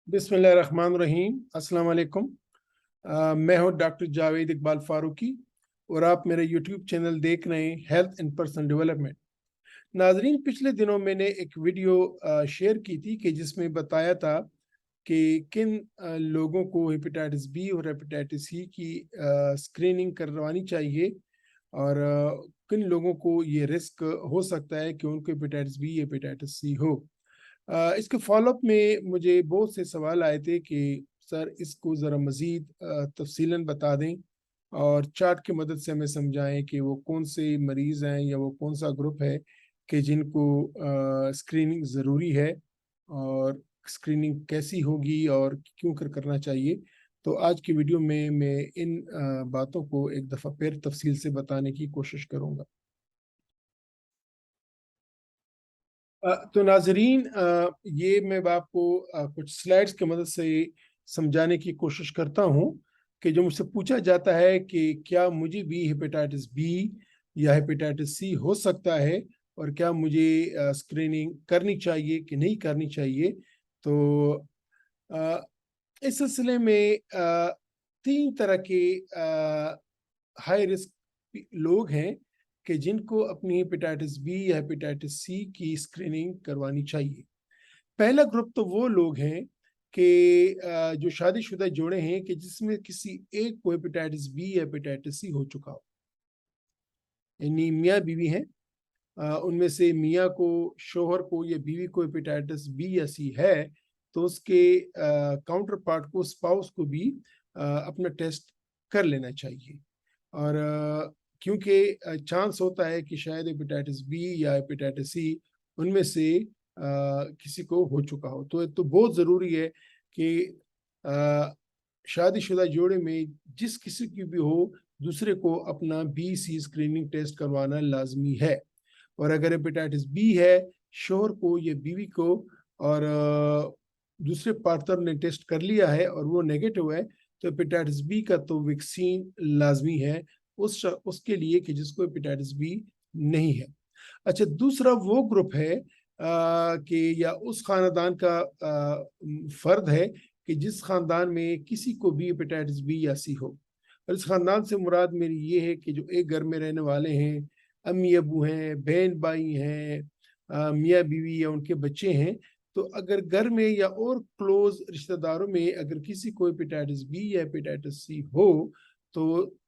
बिस्मिल्लाहिर्रहमानिर्रहीम। अस्सलाम वालेकुम। मैं हूं डॉक्टर जावेद इकबाल फारूकी और आप मेरे यूट्यूब चैनल देख रहे हैं हेल्थ एंड पर्सनल डेवलपमेंट। नाजरीन, पिछले दिनों मैंने एक वीडियो शेयर की थी कि जिसमें बताया था कि किन लोगों को हेपेटाइटिस बी और हेपेटाइटिस सी की स्क्रीनिंग करवानी चाहिए और किन लोगों को ये रिस्क हो सकता है कि उनको हेपेटाइटिस बी हेपेटाइटिस सी हो। इसके फॉलोअप में मुझे बहुत से सवाल आए थे कि सर इसको ज़रा मज़ीद तफसीलन बता दें और चार्ट की मदद से हमें समझाएं कि वो कौन से मरीज़ हैं या वो कौन सा ग्रुप है कि जिनको स्क्रीनिंग ज़रूरी है और स्क्रीनिंग कैसी होगी और क्यों करना चाहिए। तो आज की वीडियो में मैं इन बातों को एक दफ़ा फिर तफसील से बताने की कोशिश करूँगा। तो नाजरीन, ये मैं आपको कुछ स्लाइड्स की मदद से समझाने की कोशिश करता हूँ कि जो मुझसे पूछा जाता है कि क्या मुझे भी हेपेटाइटिस बी या हेपेटाइटिस सी हो सकता है और क्या मुझे स्क्रीनिंग करनी चाहिए कि नहीं करनी चाहिए। तो अ, इस सिलसिले में तीन तरह के हाई रिस्क लोग हैं कि जिनको अपनी हेपेटाइटिस बी या हेपेटाइटिस सी की स्क्रीनिंग करवानी चाहिए। पहला ग्रुप तो वो लोग हैं कि जो शादीशुदा जोड़े हैं कि जिसमें किसी एक को हेपेटाइटिस बी या हेपेटाइटिस सी हो चुका हो, यानी मियाँ बीवी हैं। उनमें से मियाँ को, शोहर को या बीवी को हेपेटाइटिस बी या सी है तो उसके काउंटर पार्ट को, स्पाउस को भी अपना टेस्ट कर लेना चाहिए। और क्योंकि चांस होता है कि शायद हेपेटाइटिस बी या हेपेटाइटिस सी उनमें से किसी को हो चुका हो, तो बहुत ज़रूरी है कि शादीशुदा जोड़े में जिस किसी की भी हो, दूसरे को अपना बी सी स्क्रीनिंग टेस्ट करवाना लाजमी है। और अगर हेपेटाइटिस बी है शोहर को या बीवी को और दूसरे पार्टनर ने टेस्ट कर लिया है और वो नेगेटिव है तो हेपेटाइटिस बी का तो वैक्सीन लाजमी है उसके लिए कि जिसको हेपेटाइटिस बी नहीं है। अच्छा, दूसरा वो ग्रुप है कि या उस खानदान का फर्द है कि जिस खानदान में किसी को भी हेपेटाइटिस बी या सी हो। और इस खानदान से मुराद मेरी ये है कि जो एक घर में रहने वाले हैं, अम्मी अबू हैं, बहन भाई हैं, मियाँ बीवी या उनके बच्चे हैं। तो अगर घर में या और क्लोज रिश्तेदारों में अगर किसी को हेपेटाइटिस बी या हेपेटाइटिस सी हो तो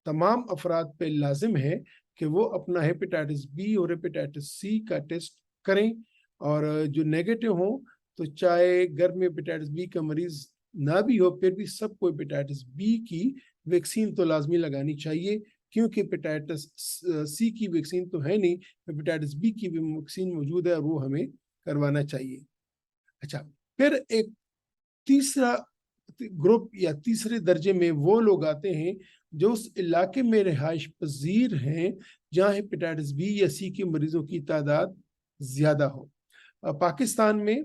तमाम अफराद पे लाजिम है कि वो अपना हेपेटाइटिस बी और हेपेटाइटिस सी का टेस्ट करें। और जो नेगेटिव हो तो चाहे घर में हेपेटाइटिस बी का मरीज ना भी हो फिर भी सबको हेपेटाइटिस बी की वैक्सीन तो लाजमी लगानी चाहिए, क्योंकि हेपेटाइटिस सी की वैक्सीन तो है नहीं, हेपेटाइटिस बी की भी वैक्सीन मौजूद है और वो हमें करवाना चाहिए। अच्छा, फिर एक तीसरा ग्रुप या तीसरे दर्जे में वो लोग आते हैं जो उस इलाके में रिहाइश पजीर हैं जहाँ हेपेटाइटिस बी या सी के मरीजों की तादाद ज्यादा हो। पाकिस्तान में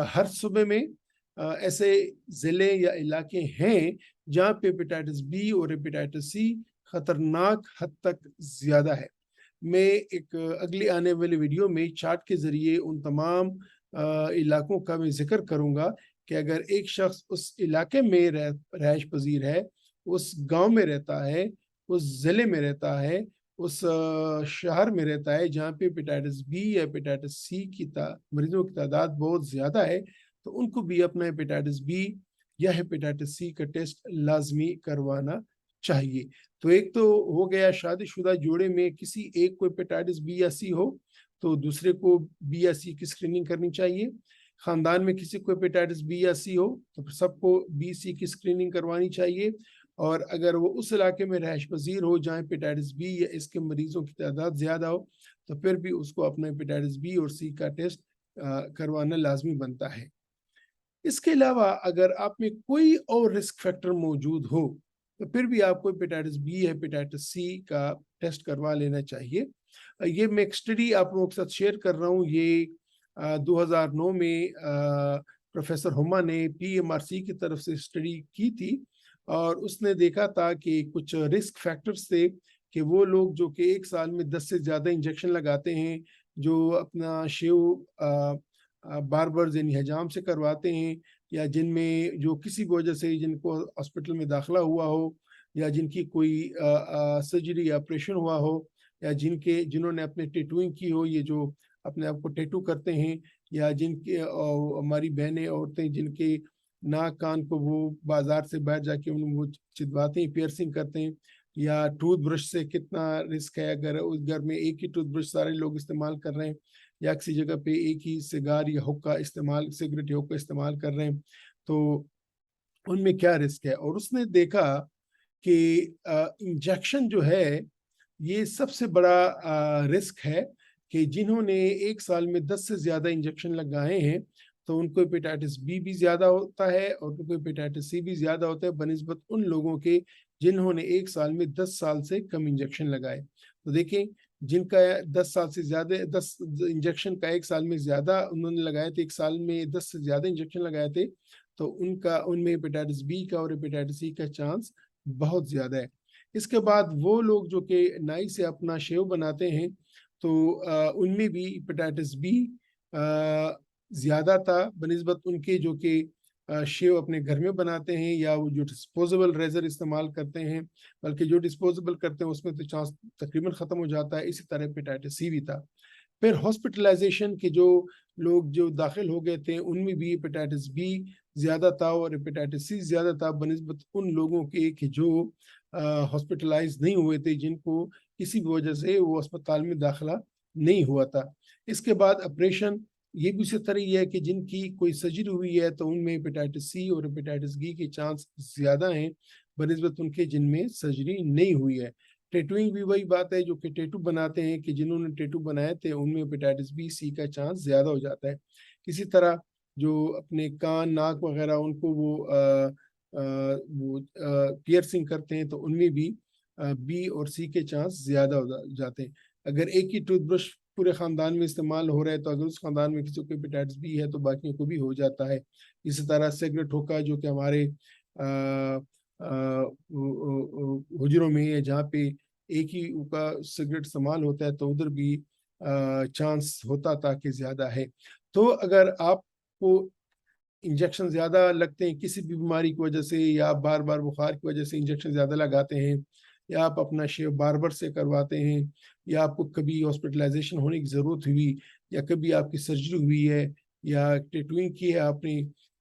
हर सूबे में ऐसे ज़िले या इलाके हैं जहाँ पे हेपेटाइटिस बी और हेपेटाइटिस सी खतरनाक हद तक ज़्यादा है। मैं एक अगली आने वाली वीडियो में चार्ट के ज़रिए उन तमाम इलाकों का मैं ज़िक्र करूँगा कि अगर एक शख्स उस इलाके में रहायश पजीर है, उस गांव में रहता है, उस ज़िले में रहता है, उस शहर में रहता है जहाँ पे हेपेटाइटिस बी या हेपेटाइटिस सी की मरीजों की तादाद बहुत ज़्यादा है, तो उनको भी अपना हेपेटाइटिस बी या हेपेटाइटिस सी का टेस्ट लाजमी करवाना चाहिए। तो एक तो हो गया शादीशुदा जोड़े में किसी एक को हेपेटाइटिस बी या सी हो तो दूसरे को बी या सी की स्क्रीनिंग करनी चाहिए। खानदान में किसी को हेपेटाइटिस बी या सी हो तो सबको बी सी की स्क्रीनिंग करवानी चाहिए। और अगर वो उस इलाके में रहायश पजीर हो जहाँ हेपेटाइटिस बी या इसके मरीजों की तादाद ज़्यादा हो तो फिर भी उसको अपना हेपेटाइटिस बी और सी का टेस्ट करवाना लाजमी बनता है। इसके अलावा अगर आप में कोई और रिस्क फैक्टर मौजूद हो तो फिर भी आपको हेपेटाइटिस बी हेपेटाइटिस सी का टेस्ट करवा लेना चाहिए। ये मैं एक स्टडी आप लोगों के साथ शेयर कर रहा हूँ। ये 2009 में प्रोफेसर हुमा ने PMRC की तरफ से स्टडी की थी और उसने देखा था कि कुछ रिस्क फैक्टर्स थे कि वो लोग जो कि एक साल में 10 से ज़्यादा इंजेक्शन लगाते हैं, जो अपना शेव बार बार ज़हनी हजाम से करवाते हैं, या जिनमें जो किसी भी वजह से जिनको हॉस्पिटल में दाखिला हुआ हो, या जिनकी कोई सर्जरी या ऑपरेशन हुआ हो, या जिन्होंने अपने टैटूइंग की हो, ये जो अपने आप को टैटू करते हैं, या जिनके हमारी बहनें औरतें जिनके नाक कान को वो बाजार से बाहर जाके उन वो छिदवाते हैं, पियर्सिंग करते हैं, या टूथ ब्रश से कितना रिस्क है अगर उस घर में एक ही टूथ ब्रश सारे लोग इस्तेमाल कर रहे हैं, या किसी जगह पे एक ही सिगार या हुक्का इस्तेमाल सिगरेट या हुक्का इस्तेमाल कर रहे हैं, तो उनमें क्या रिस्क है। और उसने देखा कि इंजेक्शन जो है ये सबसे बड़ा रिस्क है, कि जिन्होंने एक साल में 10 से ज़्यादा इंजेक्शन लगाए हैं तो उनको हेपेटाइटिस बी भी ज़्यादा होता है और उनको हेपेटाइटिस सी भी ज़्यादा होता है बनिस्बत उन लोगों के जिन्होंने एक साल में 10 साल से कम इंजेक्शन लगाए। तो देखें, जिनका 10 साल से ज़्यादा 10 इंजेक्शन का एक साल में ज़्यादा उन्होंने लगाए थे, एक साल में 10 से ज़्यादा इंजेक्शन लगाए थे, तो उनमें हेपेटाइटिस बी का और हेपेटाइटिस सी का चांस बहुत ज़्यादा है। इसके बाद वो लोग जो कि नाई से अपना शेव बनाते हैं, तो उनमें भी हेपेटाइटिस बी ज़्यादा था बनिस्बत उनके जो कि शेव अपने घर में बनाते हैं, या वो जो डिस्पोजेबल रेजर इस्तेमाल करते हैं, बल्कि जो डिस्पोजेबल करते हैं उसमें तो चांस तकरीबन ख़त्म हो जाता है। इसी तरह हेपेटाइटिस सी भी था। फिर हॉस्पिटलाइजेशन के जो लोग जो दाखिल हो गए थे उनमें भी हेपेटाइटिस बी ज़्यादा था और हेपेटाइटिस सी ज़्यादा था बनिस्बत उन लोगों के कि जो हॉस्पिटलाइज नहीं हुए थे, जिनको किसी भी वजह से वो अस्पताल में दाखिला नहीं हुआ था। इसके बाद ऑपरेशन ये भी उसी तरह ही है कि जिनकी कोई सर्जरी हुई है तो उनमें हेपेटाइटिस सी और हेपेटाइटिस बी के चांस ज़्यादा हैं बनिस्बत उनके जिनमें सर्जरी नहीं हुई है। टैटूइंग भी वही बात है, जो कि टैटू बनाते हैं कि जिन्होंने टैटू बनाए थे उनमें हेपेटाइटिस बी सी का चांस ज़्यादा हो जाता है। इसी तरह जो अपने कान नाक वगैरह उनको वो पियर्सिंग करते हैं तो उनमें भी बी और सी के चांस ज़्यादा हो जाते हैं। अगर एक ही टूथब्रश पूरे ख़ानदान में इस्तेमाल हो रहा है तो अगर उस ख़ानदान में किसी को हेपेटाइटिस बी है तो बाकियों को भी हो जाता है। इसी तरह सिगरेट हुक्का जो कि हमारे हुजरों में है जहाँ पे एक ही का सिगरेट इस्तेमाल होता है तो उधर भी चांस होता था कि ज़्यादा है। तो अगर आपको इंजेक्शन ज़्यादा लगते हैं किसी भी बीमारी की वजह से, या आप बार बार बुखार की वजह से इंजेक्शन ज़्यादा लगाते हैं, या आप अपना शेव बार्बर से करवाते हैं, या आपको कभी हॉस्पिटलाइजेशन होने की ज़रूरत हुई, या कभी आपकी सर्जरी हुई है, या टैटूइंग की है आपने,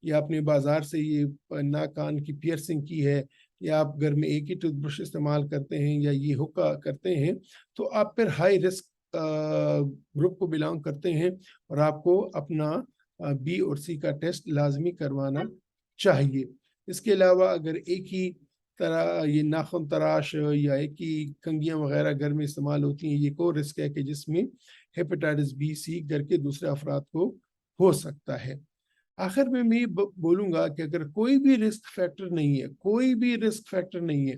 या आपने बाजार से ये नाक कान की पियर्सिंग की है, या आप घर में एक ही टूथब्रश इस्तेमाल करते हैं, या ये हुक्का करते हैं, तो आप फिर हाई रिस्क ग्रुप को बिलोंग करते हैं और आपको अपना बी और सी का टेस्ट लाजमी करवाना चाहिए। इसके अलावा अगर एक ही तरह ये नाखून तराश या एक ही कंघियाँ वगैरह घर में इस्तेमाल होती हैं, ये एक और रिस्क है कि जिसमें हेपेटाइटिस बी सी घर के दूसरे अफराद को हो सकता है। आखिर में मैं बोलूँगा कि अगर कोई भी रिस्क फैक्टर नहीं है, कोई भी रिस्क फैक्टर नहीं है,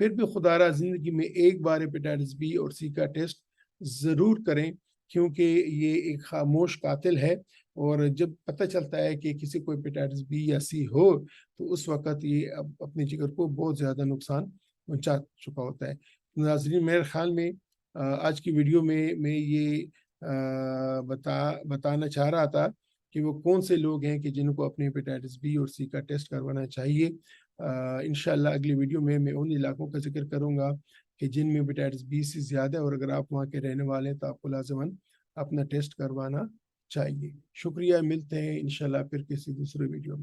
फिर भी खुदारा ज़िंदगी में एक बार हेपेटाइटिस बी और सी का टेस्ट ज़रूर करें, क्योंकि ये एक खामोश कातिल है और जब पता चलता है कि किसी को हेपेटाइटिस बी या सी हो, तो उस वक़्त ये अपने जिगर को बहुत ज़्यादा नुकसान पहुँचा चुका होता है। नाज़रीन, मेरे ख़्याल में आज की वीडियो में मैं ये बताना चाह रहा था कि वो कौन से लोग हैं कि जिनको अपने हेपेटाइटिस बी और सी का टेस्ट करवाना चाहिए। इंशाल्लाह अगली वीडियो में मैं उन इलाकों का ज़िक्र करूँगा कि जिनमें हेपेटाइटिस बी सी ज़्यादा है और अगर आप वहाँ के रहने वाले हैं तो आपको लाज़िमन अपना टेस्ट करवाना चाहिए। शुक्रिया, मिलते हैं इंशाल्लाह फिर किसी दूसरे वीडियो में।